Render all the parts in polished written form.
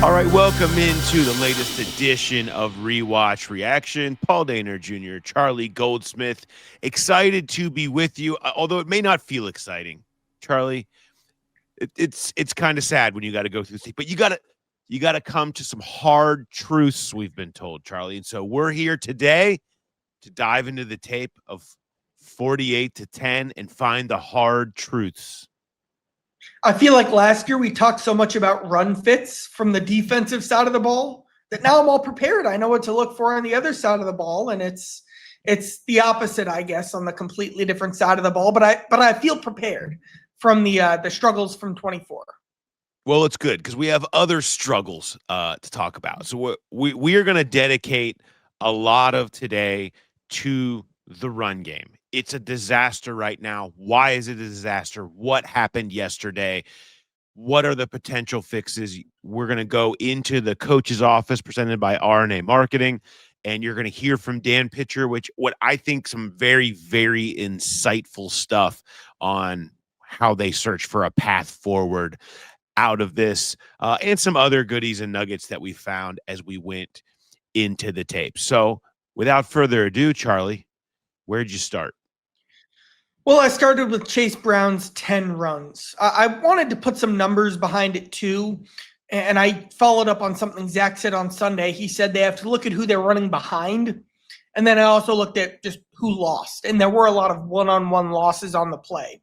All right, welcome into the latest edition of Rewatch Reaction. Paul Dehner Jr., Charlie Goldsmith, excited to be with you, although it may not feel exciting. Charlie, it's kind of sad when you got to go through things, but you got to come to some hard truths we've been told, Charlie. And so we're here today to dive into the tape of 48-10 and find the hard truths. I feel like last year we talked so much about run fits from the defensive side of the ball that now I'm all prepared. I know what to look for on the other side of the ball, and it's the opposite, I guess, on the completely different side of the ball. But I feel prepared from the struggles from 24. Well, it's good because we have other struggles to talk about. So we are going to dedicate a lot of today to the run game. It's a disaster right now. Why is it a disaster? What happened yesterday? What are the potential fixes? We're going to go into the coach's office presented by R&A Marketing, and you're going to hear from Dan Pitcher, what I think some very, very insightful stuff on how they search for a path forward out of this, and some other goodies and nuggets that we found as we went into the tape. So without further ado, Charlie, where'd you start? Well, I started with Chase Brown's 10 runs. I wanted to put some numbers behind it too. And I followed up on something Zach said on Sunday. He said they have to look at who they're running behind. And then I also looked at just who lost. And there were a lot of one-on-one losses on the play.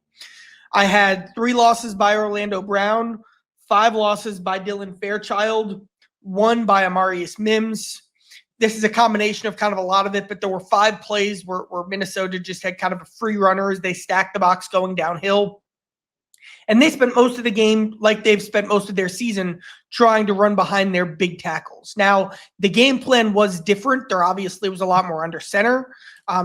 I had 3 losses by Orlando Brown, 5 losses by Dylan Fairchild, 1 by Amarius Mims. This is a combination of kind of a lot of it, but there were 5 plays where Minnesota just had kind of a free runner as they stacked the box going downhill. And they spent most of the game, like they've spent most of their season, trying to run behind their big tackles. Now, the game plan was different. There obviously was a lot more under center.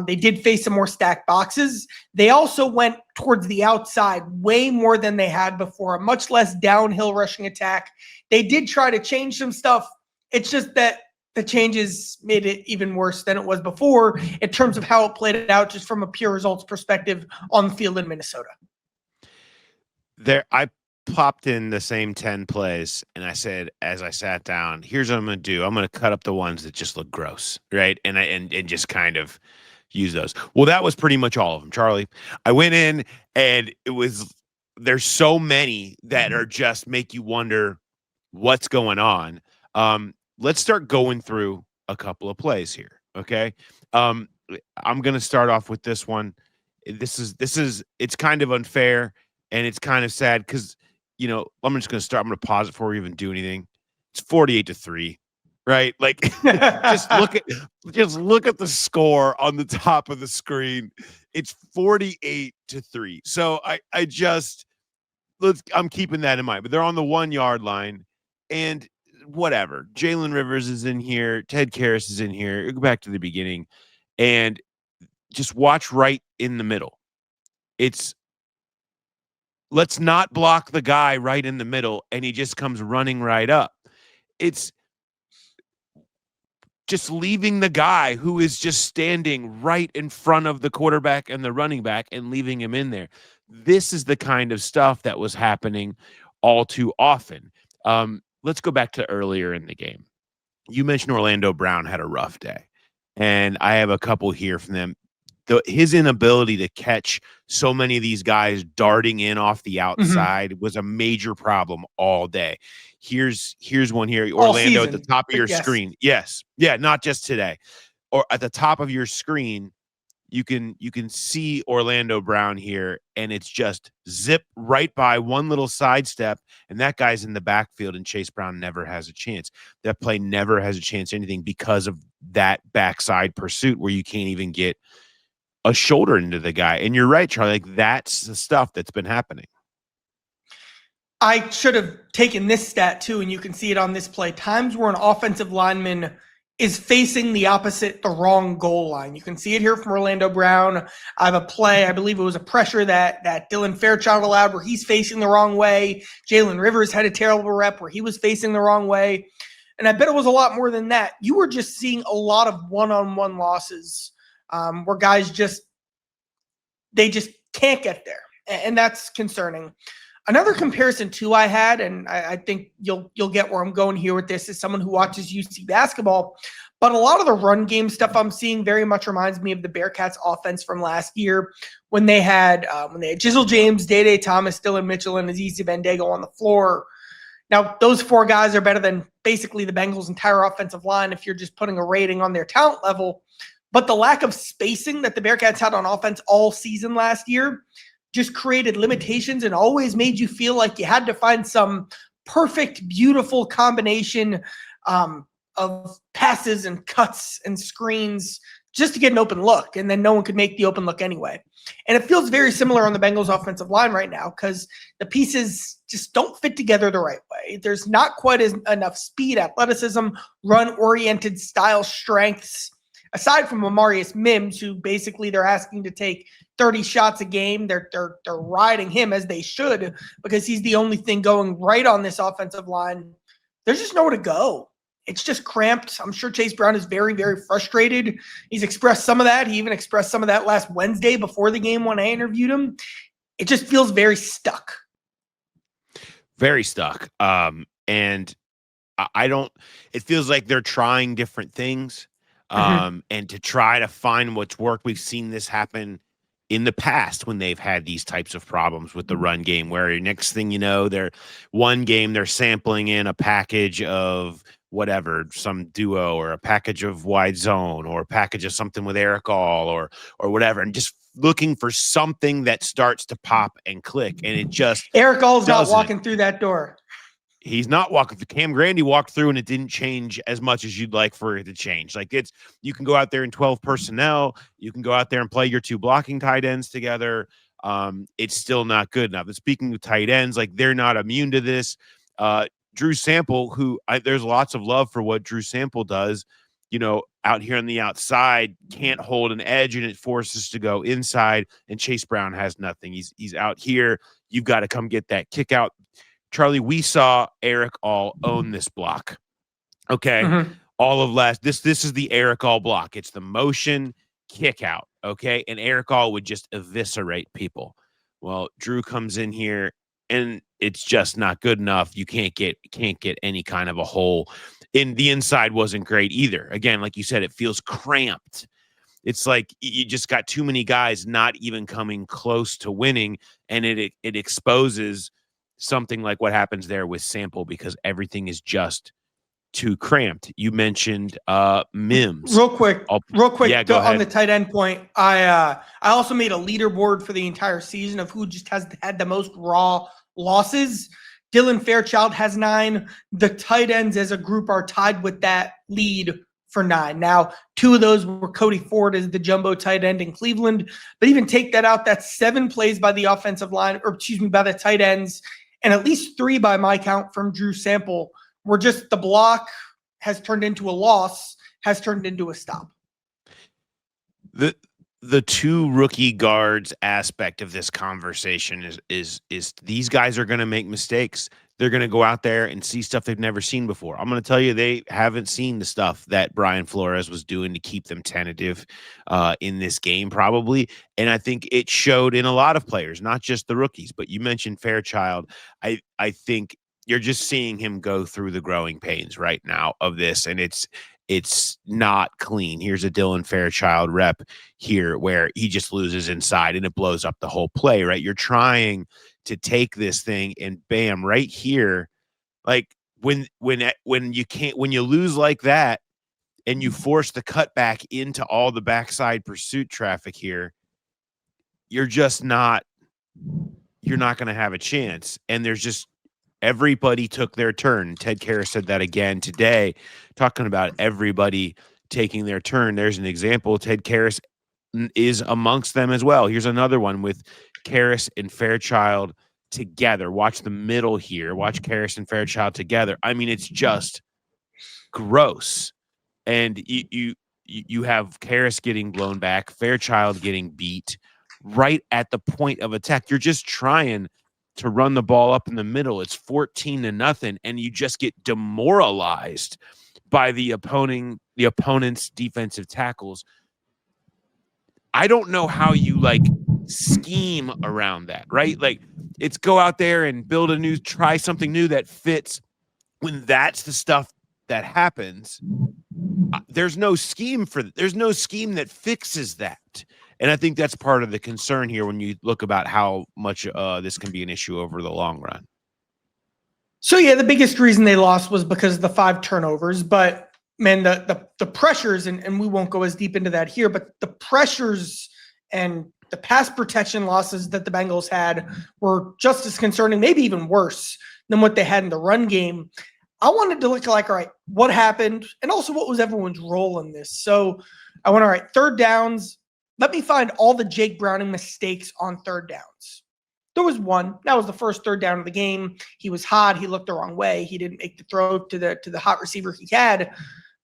They did face some more stacked boxes. They also went towards the outside way more than they had before, a much less downhill rushing attack. They did try to change some stuff. It's just that the changes made it even worse than it was before in terms of how it played out just from a pure results perspective on the field in Minnesota. I popped in the same 10 plays, and I said, as I sat down, here's what I'm going to do. I'm going to cut up the ones that just look gross, right? And just kind of use those. Well, that was pretty much all of them, Charlie. I went in, and there's so many that are just make you wonder what's going on. Let's start going through a couple of plays here, okay? I'm going to start off with this one. It's kind of unfair, and it's kind of sad because, I'm just going to start. I'm going to pause it before we even do anything. It's 48-3, right? Like, just look at the score on the top of the screen. It's 48-3. So I'm keeping that in mind. But they're on the 1 yard line, and whatever. Jalen Rivers is in here. Ted Karras is in here. Go back to the beginning, and just watch right in the middle. Let's not block the guy right in the middle, and he just comes running right up. It's just leaving the guy who is just standing right in front of the quarterback and the running back and leaving him in there. This is the kind of stuff that was happening all too often. Let's go back to earlier in the game. You mentioned Orlando Brown had a rough day, and I have a couple here from them. His inability to catch so many of these guys darting in off the outside was a major problem all day. Here's one here. Orlando at the top of your screen. Yes. Yeah, not just today. Or at the top of your screen, you can see Orlando Brown here, and it's just zip right by one little sidestep, and that guy's in the backfield, and Chase Brown never has a chance. That play never has a chance at anything because of that backside pursuit where you can't even get a shoulder into the guy. And you're right, Charlie. Like, that's the stuff that's been happening. I should have taken this stat too, and you can see it on this play. Times where an offensive lineman is facing the wrong goal line. You can see it here from Orlando Brown. I have a play, I believe it was a pressure that Dylan Fairchild allowed where he's facing the wrong way. Jalen Rivers had a terrible rep where he was facing the wrong way. And I bet it was a lot more than that. You were just seeing a lot of one-on-one losses where guys they just can't get there. And that's concerning. Another comparison too I had, and I think you'll get where I'm going here with this, is someone who watches UC basketball. But a lot of the run game stuff I'm seeing very much reminds me of the Bearcats offense from last year when they had Jizzle James, Day Thomas, Dylan Mitchell, and Aziz Bandago on the floor. Now, those four guys are better than basically the Bengals' entire offensive line if you're just putting a rating on their talent level. But the lack of spacing that the Bearcats had on offense all season last year just created limitations and always made you feel like you had to find some perfect, beautiful combination of passes and cuts and screens just to get an open look. And then no one could make the open look anyway. And it feels very similar on the Bengals offensive line right now because the pieces just don't fit together the right way. There's not quite enough speed, athleticism, run-oriented style strengths. Aside from Amarius Mims, who basically they're asking to take 30 shots a game, they're riding him as they should because he's the only thing going right on this offensive line. There's just nowhere to go. It's just cramped. I'm sure Chase Brown is very, very frustrated. He's expressed some of that. He even expressed some of that last Wednesday before the game when I interviewed him. It just feels very stuck. Very stuck. And I don't – it feels like they're trying different things. And to try to find what's worked. We've seen this happen in the past when they've had these types of problems with the run game, where next thing you know, they're sampling in a package of whatever, some duo or a package of wide zone or a package of something with Eric All or whatever, and just looking for something that starts to pop and click. And it just Eric All's not walking through that door. He's not walking through. Cam Grandy walked through and it didn't change as much as you'd like for it to change. Like you can go out there in 12 personnel. You can go out there and play your two blocking tight ends together. It's still not good enough. And speaking of tight ends, like they're not immune to this. Drew Sample, there's lots of love for what Drew Sample does, out here on the outside, can't hold an edge and it forces to go inside. And Chase Brown has nothing. He's out here. You've got to come get that kick out. Charlie, we saw Eric All own this block. Okay. All of this is the Eric All block. It's the motion kick out. Okay. And Eric All would just eviscerate people. Well, Drew comes in here and it's just not good enough. You can't get any kind of a hole. And the inside wasn't great either. Again, like you said, it feels cramped. It's like you just got too many guys not even coming close to winning, and it exposes something like what happens there with Sample because everything is just too cramped. You mentioned Mims. Real quick, yeah, on the tight end point. I also made a leaderboard for the entire season of who just has had the most raw losses. Dylan Fairchild has 9. The tight ends as a group are tied with that lead for 9. Now, 2 of those were Cody Ford as the jumbo tight end in Cleveland. But even take that out, that's 7 plays by the offensive line, by the tight ends, and at least 3 by my count from Drew Sample were just the block has turned into a loss, has turned into a stop. The 2 rookie guards aspect of this conversation is these guys are going to make mistakes. They're going to go out there and see stuff they've never seen before. I'm going to tell you, they haven't seen the stuff that Brian Flores was doing to keep them tentative in this game, probably. And I think it showed in a lot of players, not just the rookies. But you mentioned Fairchild. I think you're just seeing him go through the growing pains right now of this, and it's not clean. Here's a Dylan Fairchild rep here where he just loses inside and it blows up the whole play, right? You're trying to take this thing and bam, right here. Like when you lose like that and you force the cutback into all the backside pursuit traffic here, you're not going to have a chance. And there's just, everybody took their turn. Ted Karras said that again today, talking about everybody taking their turn. There's an example. Ted Karras is amongst them as well. Here's another one with Karras and Fairchild together. Watch the middle here. Watch Karras and Fairchild together. I mean, it's just gross. And you have Karras getting blown back, Fairchild getting beat right at the point of attack. You're just trying to run the ball up in the middle. It's 14-0, and you just get demoralized by the opponent's defensive tackles. I don't know how you scheme around that, right? Like, it's go out there and try something new that fits. When that's the stuff that happens, there's no scheme that fixes that. And I think that's part of the concern here when you look about how much this can be an issue over the long run. So yeah, the biggest reason they lost was because of the 5 turnovers. But man, the pressures, and we won't go as deep into that here, but the pressures and the pass protection losses that the Bengals had were just as concerning, maybe even worse than what they had in the run game. I wanted to look like, all right, what happened? And also, what was everyone's role in this? So I went, all right, third downs. Let me find all the Jake Browning mistakes on third downs. There was one. That was the first third down of the game. He was hot. He looked the wrong way. He didn't make the throw to the hot receiver he had.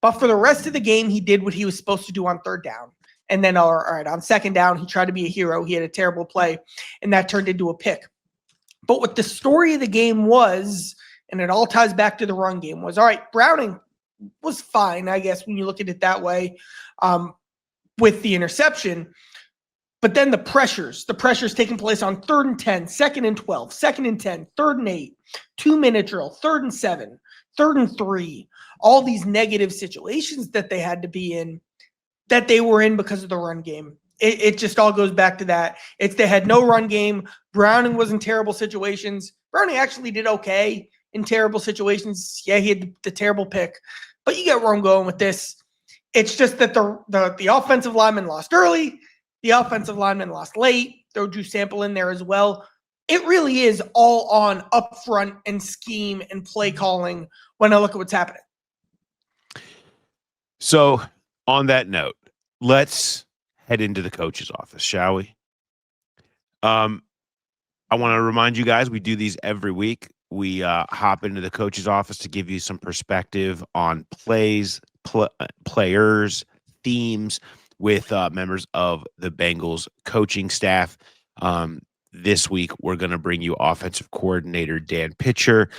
But for the rest of the game, he did what he was supposed to do on third down. And then, all right, on second down, he tried to be a hero. He had a terrible play, and that turned into a pick. But what the story of the game was, and it all ties back to the run game, was, all right, Browning was fine, I guess, when you look at it that way, with the interception. But then the pressures taking place on 3rd and 10, 2nd and 12, 2nd and 10, 3rd and 8, 2-minute drill, 3rd and 7, 3rd and 3, all these negative situations that they had to be in, that they were in because of the run game. It just all goes back to that. They had no run game. Browning was in terrible situations. Browning actually did okay in terrible situations. Yeah, he had the terrible pick. But you get where I'm going with this. It's just that the offensive lineman lost early. The offensive lineman lost late. Throw Drew Sample in there as well. It really is all on upfront and scheme and play calling when I look at what's happening. So on that note, let's head into the coach's office, shall we? I want to remind you guys, we do these every week. We hop into the coach's office to give you some perspective on plays, players, themes, with members of the Bengals coaching staff. This week, we're going to bring you offensive coordinator Dan Pitcher,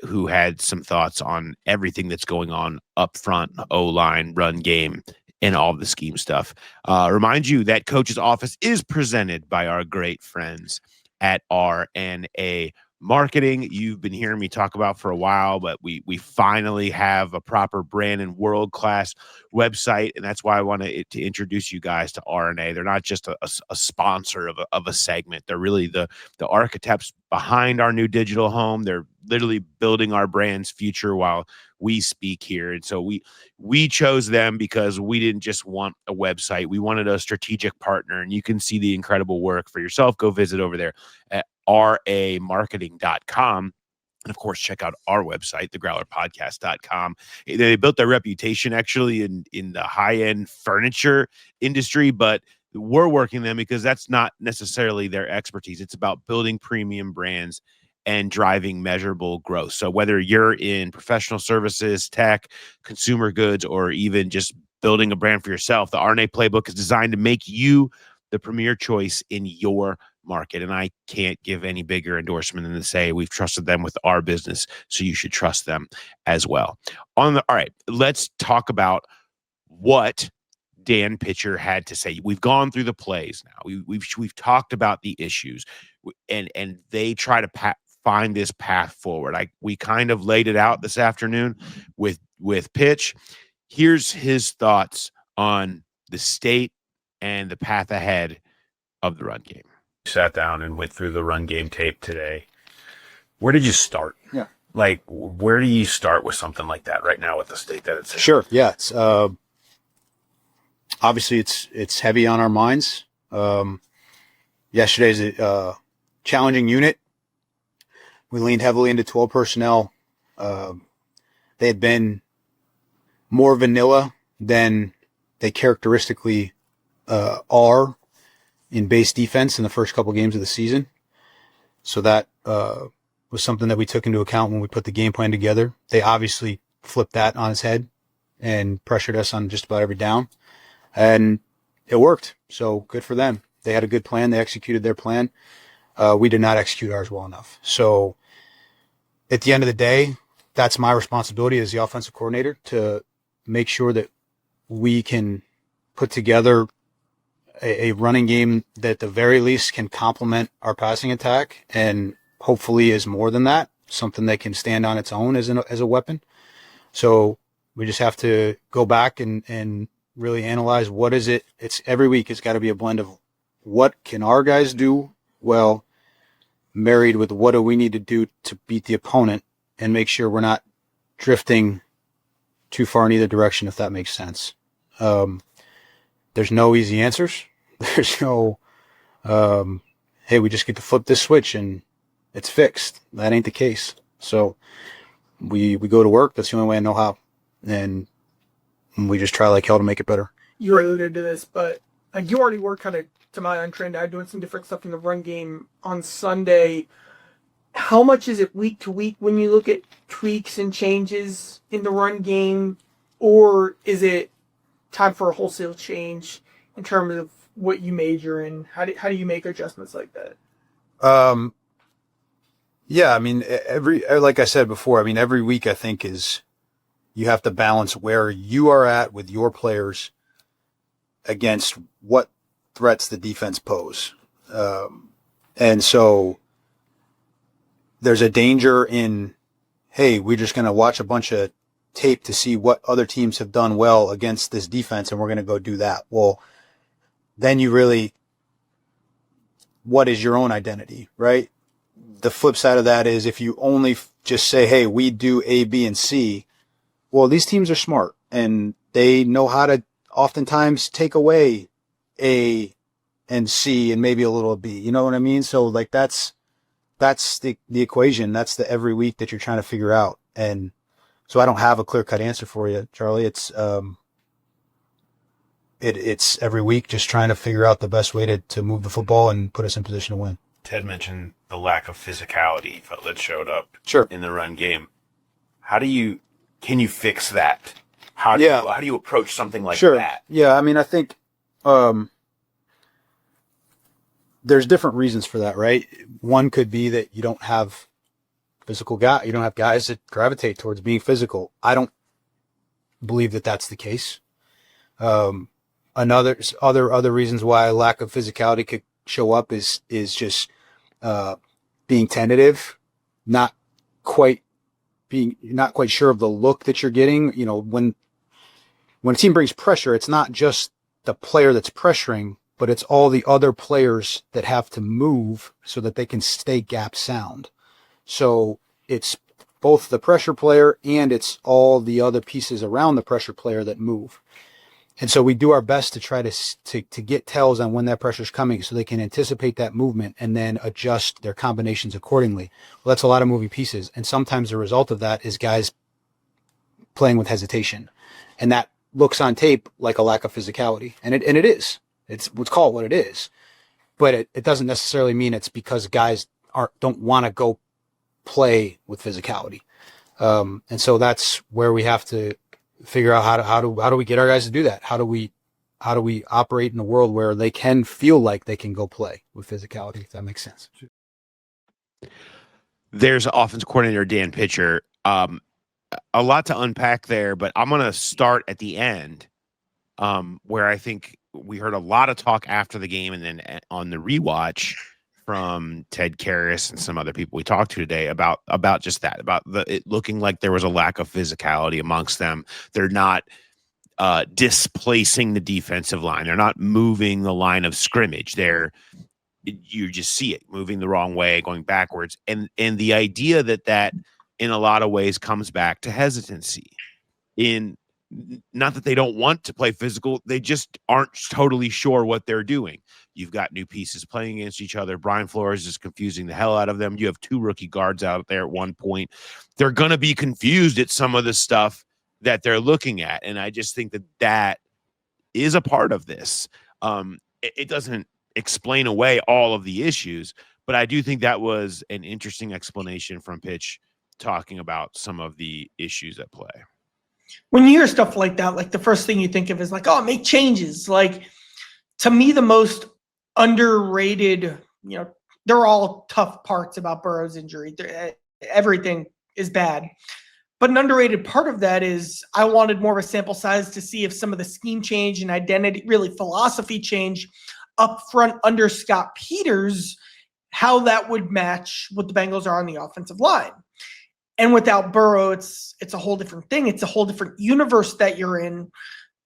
who had some thoughts on everything that's going on up front, O-line, run game, and all the scheme stuff. Remind you that coach's office is presented by our great friends at R&A Marketing. You've been hearing me talk about for a while, but we finally have a proper brand and world-class website, and that's why I wanted to introduce you guys to R&A. They're not just a sponsor of a segment. They're really the architects behind our new digital home. They're literally building our brand's future while we speak here. And so we chose them because we didn't just want a website. We wanted a strategic partner, and you can see the incredible work for yourself. Go visit over there at ramarketing.com. And of course, check out our website, thegrowlerpodcast.com. They built their reputation actually in the high-end furniture industry, but we're working them because that's not necessarily their expertise. It's about building premium brands and driving measurable growth. So whether you're in professional services, tech, consumer goods, or even just building a brand for yourself, the R&A playbook is designed to make you the premier choice in your market. And I can't give any bigger endorsement than to say we've trusted them with our business, so you should trust them as well. All right, let's talk about what Dan Pitcher had to say. We've gone through the plays now. We've talked about the issues, and they try to find this path forward. We kind of laid it out this afternoon with Pitch. Here's his thoughts on the state and the path ahead of the run game. Sat down and went through the run game tape today. Where did you start? Yeah. Like, where do you start with something like that right now with the state that it's in? Sure. Yeah. It's obviously it's heavy on our minds. Yesterday's a challenging unit. We leaned heavily into 12 personnel. They had been more vanilla than they characteristically are in base defense in the first couple games of the season. So that was something that we took into account when we put the game plan together. They obviously flipped that on its head and pressured us on just about every down. And it worked. So good for them. They had a good plan. They executed their plan. We did not execute ours well enough. So at the end of the day, that's my responsibility as the offensive coordinator to make sure that we can put together a running game that at the very least can complement our passing attack and hopefully is more than that, something that can stand on its own as a weapon. So we just have to go back and really analyze what is it. It's every week. It's got to be a blend of what can our guys do well, married with what do we need to do to beat the opponent and make sure we're not drifting too far in either direction, if that makes sense. There's no easy answers. There's no, hey, we just get to flip this switch and it's fixed. That ain't the case. So we go to work. That's the only way I know how. And we just try like hell to make it better. You alluded to this, but like you already were kind of, to my untrained eye, doing some different stuff in the run game on Sunday. How much is it week to week when you look at tweaks and changes in the run game? Or is it time for a wholesale change in terms of what you major in? How do you make adjustments like that? Yeah, I mean, like I said before, I mean, every week I think you have to balance where you are at with your players against what threats the defense pose. And so there's a danger in, hey, we're just going to watch a bunch of tape to see what other teams have done well against this defense, and we're going to go do that. Well, then what is your own identity, right? The flip side of that is if you only just say, hey, we do A, B, and C, well, these teams are smart and they know how to oftentimes take away A and C and maybe a little B. You know what I mean? So like that's the equation. That's the every week that you're trying to figure out. And so I don't have a clear cut answer for you, Charlie. It's every week just trying to figure out the best way to move the football and put us in position to win. Ted mentioned the lack of physicality that showed up Sure. in the run game. Can you fix that? How do you approach something like Sure. that? Yeah, I mean, I think there's different reasons for that, right? One could be that you don't have you don't have guys that gravitate towards being physical. I don't believe that that's the case. Other reasons why a lack of physicality could show up is just being tentative, not quite sure of the look that you're getting. You know, when a team brings pressure, it's not just the player that's pressuring, but it's all the other players that have to move so that they can stay gap sound. So it's both the pressure player and it's all the other pieces around the pressure player that move. And so we do our best to try to get tells on when that pressure is coming so they can anticipate that movement and then adjust their combinations accordingly. Well, that's a lot of moving pieces. And sometimes the result of that is guys playing with hesitation. And that looks on tape like a lack of physicality. And it is. Let's call it what it is. But it doesn't necessarily mean it's because guys don't want to go play with physicality. And so that's where we have to figure out how do we get our guys to do that? How do we operate in a world where they can feel like they can go play with physicality, if that makes sense. There's offensive coordinator Dan Pitcher. A lot to unpack there, but I'm going to start at the end, where I think we heard a lot of talk after the game and then on the rewatch from Ted Karras and some other people we talked to today about just that, about it looking like there was a lack of physicality amongst them. They're not displacing the defensive line. They're not moving the line of scrimmage. You just see it moving the wrong way, going backwards. And the idea that in a lot of ways comes back to hesitancy. Not that they don't want to play physical, they just aren't totally sure what they're doing. You've got new pieces playing against each other. Brian Flores is confusing the hell out of them. You have two rookie guards out there at one point. They're going to be confused at some of the stuff that they're looking at. And I just think that is a part of this. It doesn't explain away all of the issues, but I do think that was an interesting explanation from Pitch talking about some of the issues at play. When you hear stuff like that, like the first thing you think of is like, oh, make changes. Like, to me, the most underrated, they're all tough parts about Burrow's injury. Everything is bad. But an underrated part of that is I wanted more of a sample size to see if some of the scheme change and identity, really philosophy change up front under Scott Peters, how that would match what the Bengals are on the offensive line. And without Burrow, it's a whole different thing. It's a whole different universe that you're in.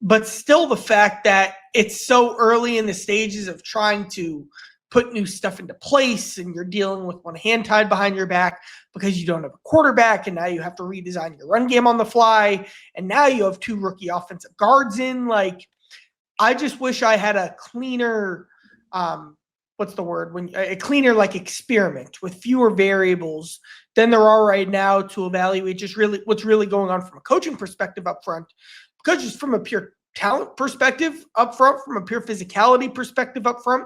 But still, the fact that it's so early in the stages of trying to put new stuff into place, and you're dealing with one hand tied behind your back because you don't have a quarterback, and now you have to redesign your run game on the fly, and now you have 2 rookie offensive guards in. Like, I just wish I had a cleaner, a cleaner like experiment with fewer variables than there are right now to evaluate just really what's really going on from a coaching perspective up front. Because just from a pure talent perspective up front, from a pure physicality perspective up front,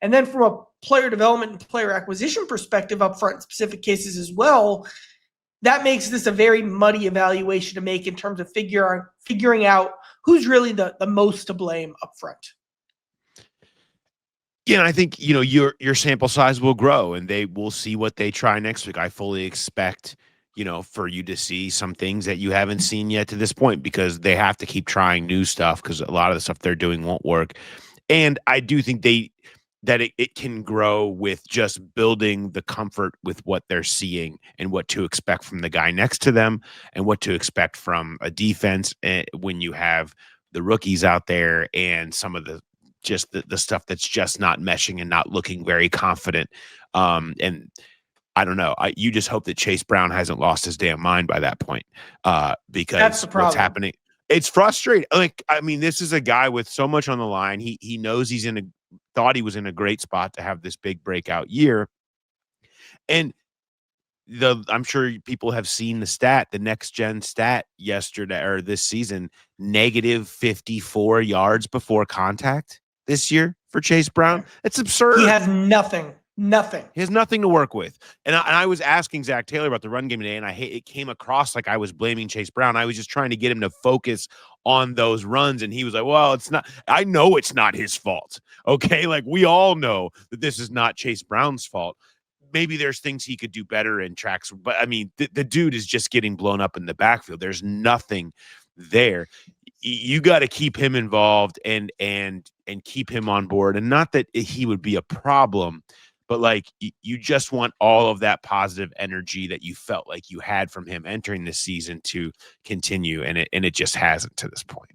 and then from a player development and player acquisition perspective up front in specific cases as well, that makes this a very muddy evaluation to make in terms of figuring out who's really the most to blame up front. Yeah, and I think, your sample size will grow, and they will see what they try next week. I fully expect, for you to see some things that you haven't seen yet to this point, because they have to keep trying new stuff, because a lot of the stuff they're doing won't work. And I do think that it can grow with just building the comfort with what they're seeing and what to expect from the guy next to them and what to expect from a defense when you have the rookies out there and some of the stuff that's just not meshing and not looking very confident. And I don't know. You just hope that Chase Brown hasn't lost his damn mind by that point, because That's the problem. What's happening, it's frustrating. Like, I mean, this is a guy with so much on the line. He knows thought he was in a great spot to have this big breakout year. And I'm sure people have seen the next gen stat yesterday or this season, negative 54 yards before contact this year for Chase Brown. It's absurd. He has nothing. He has nothing to work with. And I was asking Zach Taylor about the run game today, and it came across like I was blaming Chase Brown. I was just trying to get him to focus on those runs, and he was like, well, it's not. I know it's not his fault. Okay? Like, we all know that this is not Chase Brown's fault. Maybe there's things he could do better in tracks, but I mean, the dude is just getting blown up in the backfield. There's nothing there. You got to keep him involved and keep him on board. And not that he would be a problem, but like, you just want all of that positive energy that you felt like you had from him entering this season to continue, and it just hasn't to this point.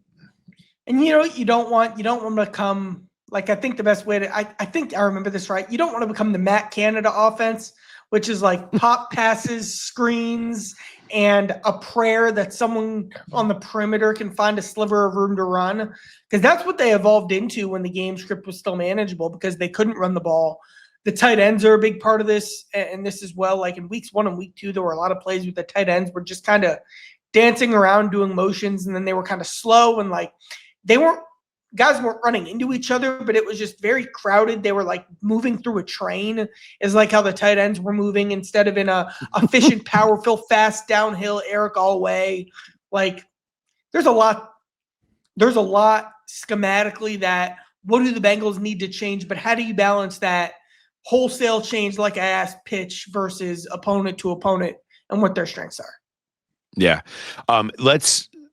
And you don't want to become, like, I think the best way I think I remember this right. You don't want to become the Matt Canada offense, which is like pop passes, screens, and a prayer that someone on the perimeter can find a sliver of room to run. Because that's what they evolved into when the game script was still manageable, because they couldn't run the ball. The tight ends are a big part of this, and this as well. Like in weeks 1 and week 2, there were a lot of plays with the tight ends were just kind of dancing around doing motions, and then they were kind of slow, and like guys weren't running into each other, but it was just very crowded. They were like moving through a train, is like how the tight ends were moving, instead of in a efficient, powerful, fast downhill Eric Allway. Like, there's a lot schematically that what do the Bengals need to change, but how do you balance that wholesale change, like I asked, pitch versus opponent to opponent, and what their strengths are? Yeah.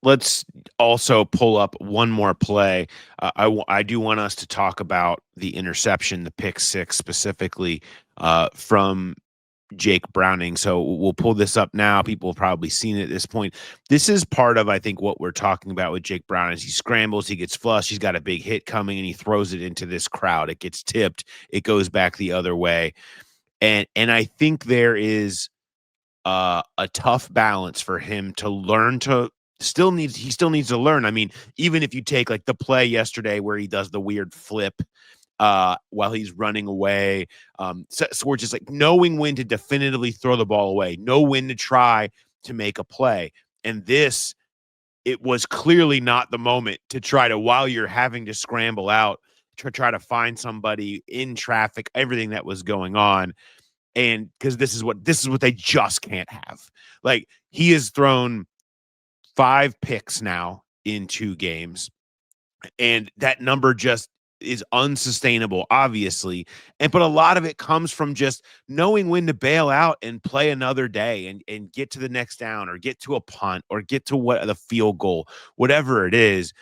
Let's also pull up one more play. I do want us to talk about the interception, the pick six specifically from Jake Browning. So we'll pull this up now. People have probably seen it at this point. This is part of, I think, what we're talking about with Jake Browning. He scrambles, he gets flushed, he's got a big hit coming, and he throws it into this crowd. It gets tipped, it goes back the other way. And I think there is a tough balance for him to learn to he still needs to learn. I mean, even if you take like the play yesterday where he does the weird flip while he's running away, so we're just like knowing when to definitively throw the ball away, know when to try to make a play. And it was clearly not the moment to try to, while you're having to scramble out to try to find somebody in traffic, everything that was going on. And because this is what they just can't have. Like, he has thrown 5 picks now in 2 games, and that number just is unsustainable, obviously. But a lot of it comes from just knowing when to bail out and play another day and get to the next down or get to a punt or get to the field goal, whatever it is.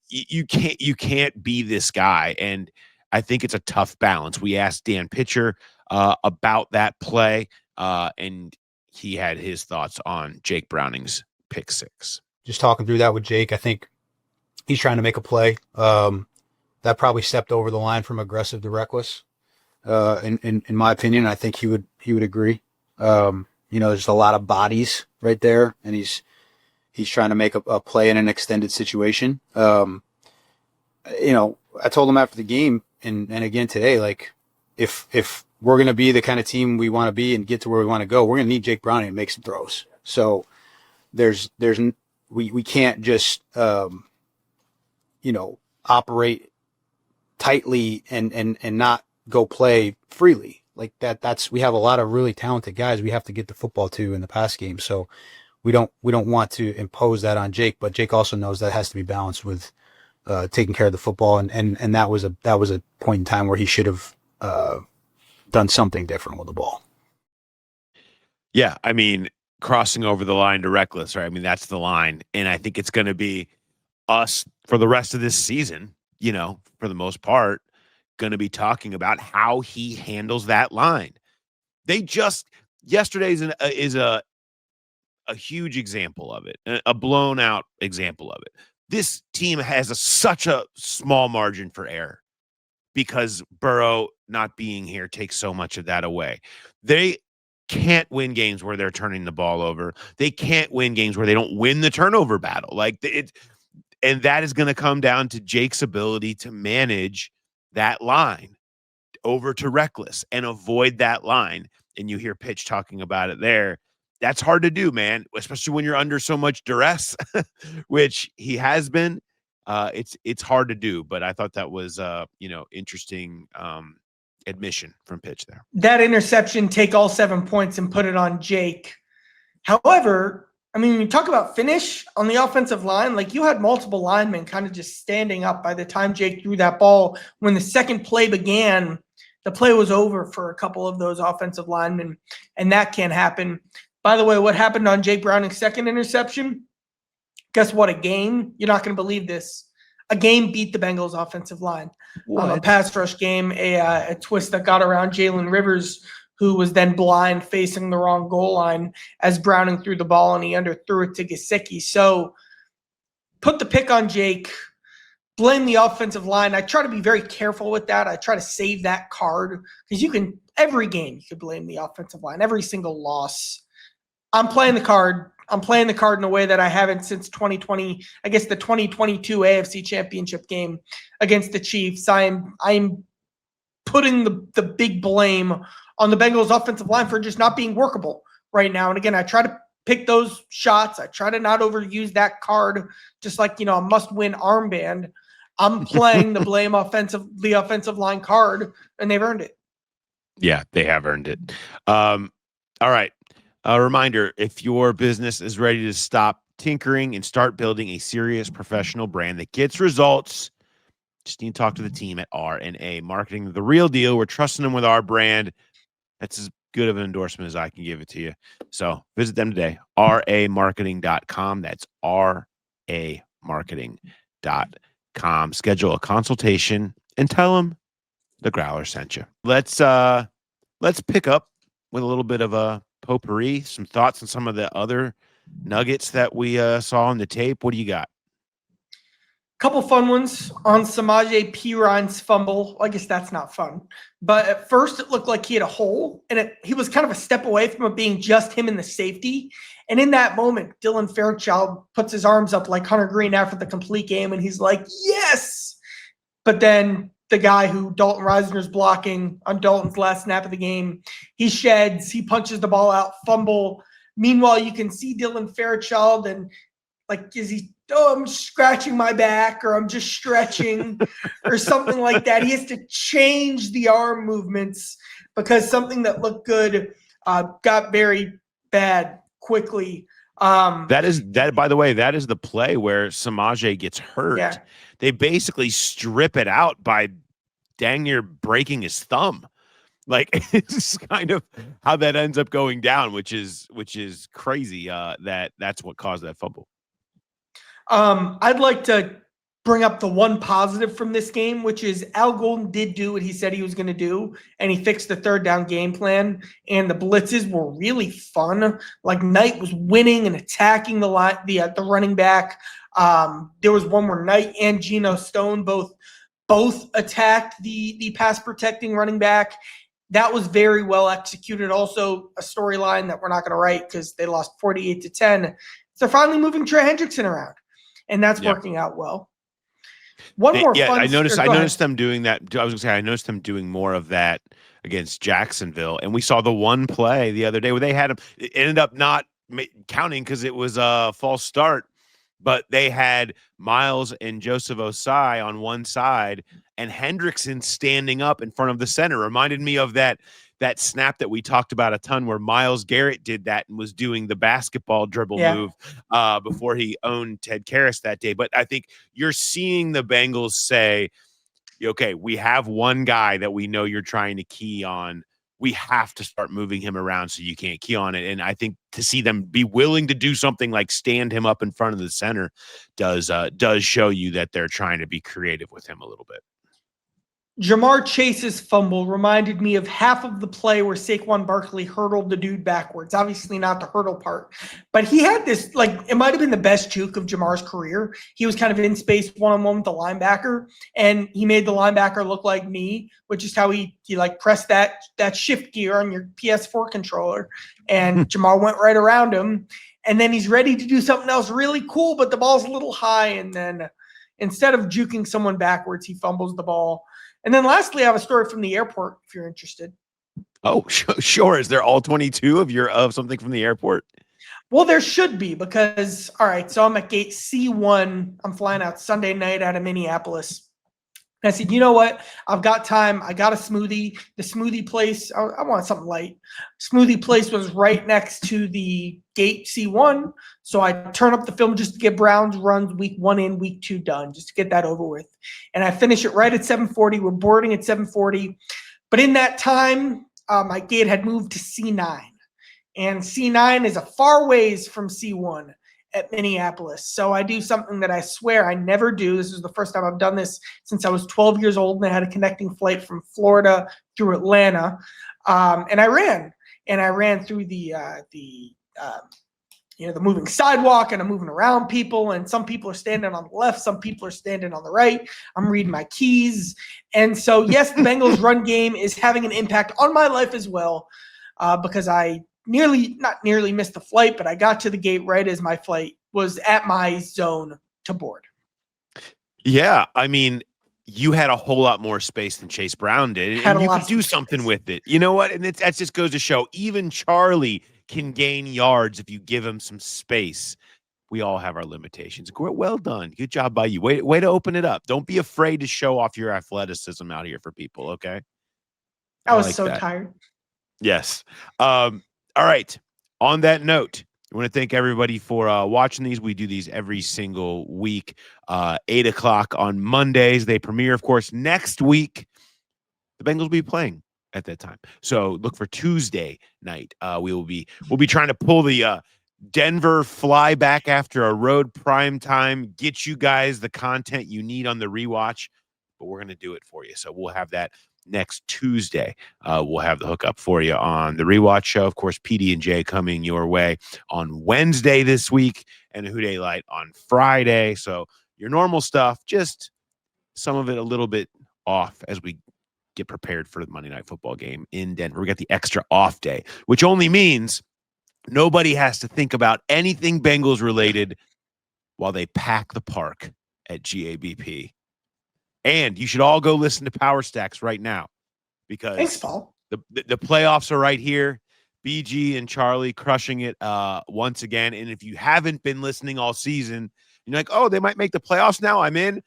You can't be this guy. And I think it's a tough balance. We asked Dan Pitcher about that play, and he had his thoughts on Jake Browning's pick six. Just talking through that with Jake, I think he's trying to make a play. That probably stepped over the line from aggressive to reckless. In my opinion, I think he would agree. There's a lot of bodies right there, and he's trying to make a play in an extended situation. I told him after the game and again today, like if we're going to be the kind of team we want to be and get to where we want to go, we're going to need Jake Browning to make some throws. So we can't just, operate tightly and not go play freely like that. We have a lot of really talented guys we have to get the football to in the pass game. So we don't want to impose that on Jake, but Jake also knows that has to be balanced with taking care of the football. And that was a point in time where he should have done something different with the ball. Yeah. I mean, crossing over the line to reckless, right? I mean, that's the line. And I think it's going to be us for the rest of this season, for the most part, going to be talking about how he handles that line. Yesterday is a huge example of it, a blown out example of it. This team has such a small margin for error because Burrow not being here takes so much of that away. They can't win games where they're turning the ball over. They can't win games where they don't win the turnover battle. And that is going to come down to Jake's ability to manage that line over to reckless and avoid that line. And you hear Pitch talking about it there. That's hard to do, man, especially when you're under so much duress, which he has been. It's hard to do, but I thought that was interesting admission from Pitch there. That interception, take all 7 points and put it on Jake. However, I mean, when you talk about finish on the offensive line, like you had multiple linemen kind of just standing up by the time Jake threw that ball. When the second play began, the play was over for a couple of those offensive linemen, and that can't happen. By the way, what happened on Jake Browning's second interception? Guess what? A game. You're not going to believe this. A game beat the Bengals offensive line. A pass rush game, a twist that got around Jalen Rivers, who was then blind facing the wrong goal line as Browning threw the ball and he underthrew it to Gesicki. So put the pick on Jake, blame the offensive line. I try to be very careful with that. I try to save that card because every game you could blame the offensive line, every single loss. I'm playing the card. I'm playing the card in a way that I haven't since 2020, I guess the 2022 AFC Championship game against the Chiefs. I'm putting the big blame on the Bengals offensive line for just not being workable right now. And again, I try to pick those shots. I try to not overuse that card, just like, a must-win armband. I'm playing the offensive line card, and they've earned it. Yeah, they have earned it. All right. A reminder, if your business is ready to stop tinkering and start building a serious professional brand that gets results, just need to talk to the team at R&A Marketing. The real deal. We're trusting them with our brand. That's as good of an endorsement as I can give it to you. So visit them today, ramarketing.com. That's ramarketing.com. Schedule a consultation and tell them the Growler sent you. Let's pick up with a little bit of a potpourri, some thoughts on some of the other nuggets that we saw on the tape. What do you got? Couple fun ones on Samaje Perine's fumble. I guess that's not fun. But at first, it looked like he had a hole, and he was kind of a step away from it being just him and the safety. And in that moment, Dylan Fairchild puts his arms up like Hunter Green after the complete game, and he's like, yes! But then the guy who Dalton Reisner's blocking on Dalton's last snap of the game, he sheds, he punches the ball out, fumble. Meanwhile, you can see Dylan Fairchild and I'm scratching my back or I'm just stretching or something like that. He has to change the arm movements because something that looked good got very bad quickly. That by the way, that is the play where Samaje gets hurt. Yeah. They basically strip it out by dang near breaking his thumb. Like it's kind of how that ends up going down, which is crazy. That's what caused that fumble. I'd like to bring up the one positive from this game, which is Al Golden did do what he said he was going to do, and he fixed the third down game plan, and the blitzes were really fun. Like Knight was winning and attacking the running back. There was one where Knight and Geno Stone both attacked the pass protecting running back. That was very well executed. Also, a storyline that we're not going to write because they lost 48-10. They're finally moving Trey Hendrickson around, and that's working out well. I noticed them doing that. I was gonna say I noticed them doing more of that against Jacksonville, and we saw the one play the other day where they had him. It ended up not counting because it was a false start, but they had Miles and Joseph Osai on one side, and Hendrickson standing up in front of the center. Reminded me of that snap that we talked about a ton where Myles Garrett did that and was doing the basketball dribble move before he owned Ted Karras that day. But I think you're seeing the Bengals say, okay, we have one guy that we know you're trying to key on. We have to start moving him around so you can't key on it. And I think to see them be willing to do something like stand him up in front of the center does show you that they're trying to be creative with him a little bit. Jamar Chase's fumble reminded me of half of the play where Saquon Barkley hurdled the dude backwards. Obviously not the hurdle part, but he had this, like, it might have been the best juke of Jamar's career. He was kind of in space one-on-one with the linebacker, and he made the linebacker look like me, which is how he like pressed that shift gear on your PS4 controller, and Jamar went right around him, and then he's ready to do something else really cool, but the ball's a little high, and then instead of juking someone backwards, he fumbles the ball. And then lastly, I have a story from the airport, if you're interested. Oh, sure. Is there all 22 of something from the airport? Well, there should be because, all right, so I'm at gate C1. I'm flying out Sunday night out of Minneapolis. And I said, you know what? I've got time. I got a smoothie. The smoothie place, I want something light. Smoothie place was right next to the gate C1. So I turn up the film just to get Browns runs week 1 in, week 2 done, just to get that over with. And I finish it right at 7:40. We're boarding at 7:40. But in that time, my gate had moved to C9. And C9 is a far ways from C1 at Minneapolis. So I do something that I swear I never do. This is the first time I've done this since I was 12 years old, and I had a connecting flight from Florida through Atlanta. And I ran through the moving sidewalk, and I'm moving around people, and some people are standing on the left, some people are standing on the right. I'm reading my keys. And so, yes, the Bengals run game is having an impact on my life as well, because I not nearly missed the flight, but I got to the gate right as my flight was at my zone to board. Yeah, I mean, you had a whole lot more space than Chase Brown did, and you could do something with it. You know what? And that just goes to show even Charlie can gain yards if you give him some space. We all have our limitations. Well done. Good job by you. Way to open it up. Don't be afraid to show off your athleticism out here for people, okay? I was so tired. Yes. All right. On that note, I want to thank everybody for watching these. We do these every single week, 8 o'clock on Mondays. They premiere, of course, next week. The Bengals will be playing at that time. So look for Tuesday night. We'll be trying to pull the Denver fly back after a road prime time, get you guys the content you need on the rewatch, but we're going to do it for you. So we'll have that next Tuesday. We'll have the hookup for you on the rewatch show. Of course, PD and J coming your way on Wednesday this week, and Who Dey Light on Friday. So your normal stuff, just some of it a little bit off as we get prepared for the Monday Night Football game in Denver. We got the extra off day, which only means nobody has to think about anything Bengals related while they pack the park at GABP. And you should all go listen to Power Stacks right now because thanks, Paul. The playoffs are right here. BG and Charlie crushing it once again. And if you haven't been listening all season, you're like, oh, they might make the playoffs now. I'm in.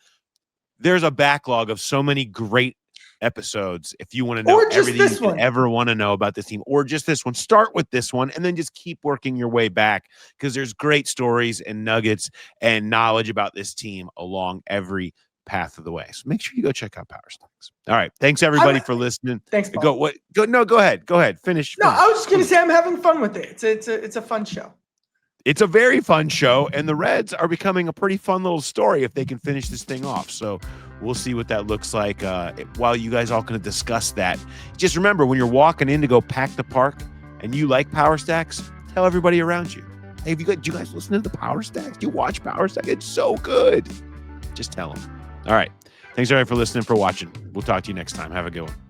There's a backlog of so many great episodes if you want to know Or just everything this you could one. ever want to know about this team, or just this one. Start with this one and then just keep working your way back, because there's great stories and nuggets and knowledge about this team along every path of the way. So make sure you go check out Power Stacks. All right. Thanks everybody for listening. Thanks, Paul. Go ahead. Finish. No, I was just gonna say I'm having fun with it. It's a fun show. It's a very fun show, and the Reds are becoming a pretty fun little story if they can finish this thing off. So we'll see what that looks like while you guys all going to discuss that. Just remember, when you're walking in to go pack the park and you like Power Stacks, tell everybody around you. Hey, do you guys listen to the Power Stacks? Do you watch Power Stacks? It's so good. Just tell them. All right. Thanks, everybody, for listening, for watching. We'll talk to you next time. Have a good one.